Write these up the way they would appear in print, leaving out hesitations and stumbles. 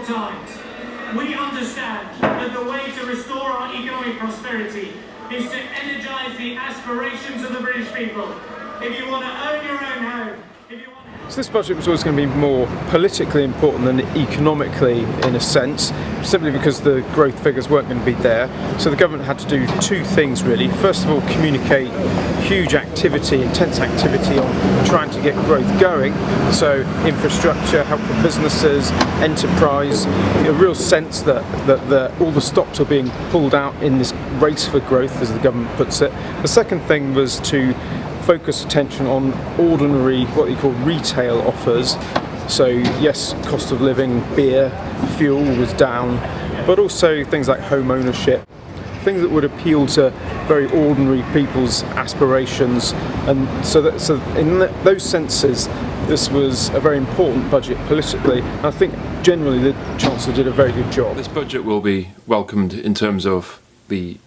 times. We understand that the way to restore our economic prosperity is to energise the aspirations of the British people. If you want to own your own home, so this budget was always going to be more politically important than economically, in a sense, simply because the growth figures weren't going to be there. So the government had to do two things really. First of all, communicate huge activity, intense activity on trying to get growth going. So infrastructure, help for businesses, enterprise, a real sense that all the stops are being pulled out in this race for growth, as the government puts it. The second thing was to focus attention on ordinary, what they call retail offers. So yes, cost of living, beer, fuel was down, but also things like home ownership, things that would appeal to very ordinary people's aspirations. And so in those senses, this was a very important budget politically. I think generally the Chancellor did a very good job. This budget will be welcomed in terms of the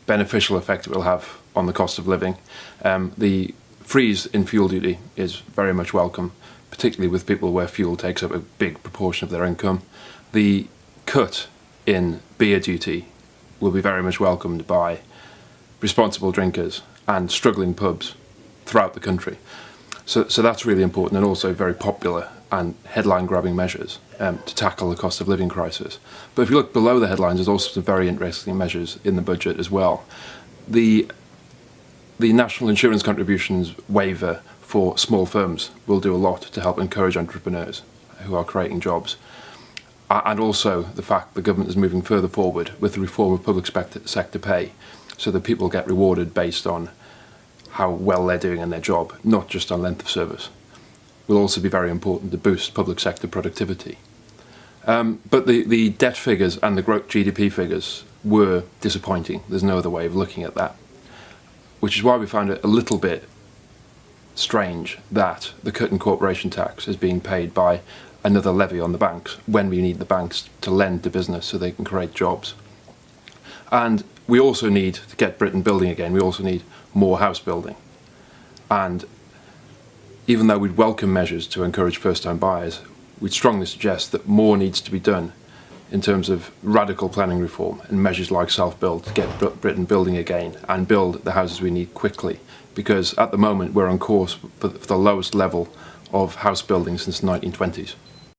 beneficial effect it will have on the cost of living. The freeze in fuel duty is very much welcome, particularly with people where fuel takes up a big proportion of their income. The cut in beer duty will be very much welcomed by responsible drinkers and struggling pubs throughout the country. So that's really important, and also very popular and headline-grabbing measures to tackle the cost of living crisis. But if you look below the headlines, there's also some very interesting measures in the budget as well. The national insurance contributions waiver for small firms will do a lot to help encourage entrepreneurs who are creating jobs. And also the fact the government is moving further forward with the reform of public sector pay, so that people get rewarded based on how well they're doing in their job, not just on length of service, will also be very important to boost public sector productivity. But the debt figures and the GDP figures were disappointing. There's no other way of looking at that. Which is why we found it a little bit strange that the cut in corporation tax is being paid by another levy on the banks when we need the banks to lend to business so they can create jobs. And we also need to get Britain building again. We also need more house building. And even though we'd welcome measures to encourage first-time buyers, we'd strongly suggest that more needs to be done in terms of radical planning reform and measures like self-build to get Britain building again and build the houses we need quickly, because at the moment we're on course for the lowest level of house building since the 1920s.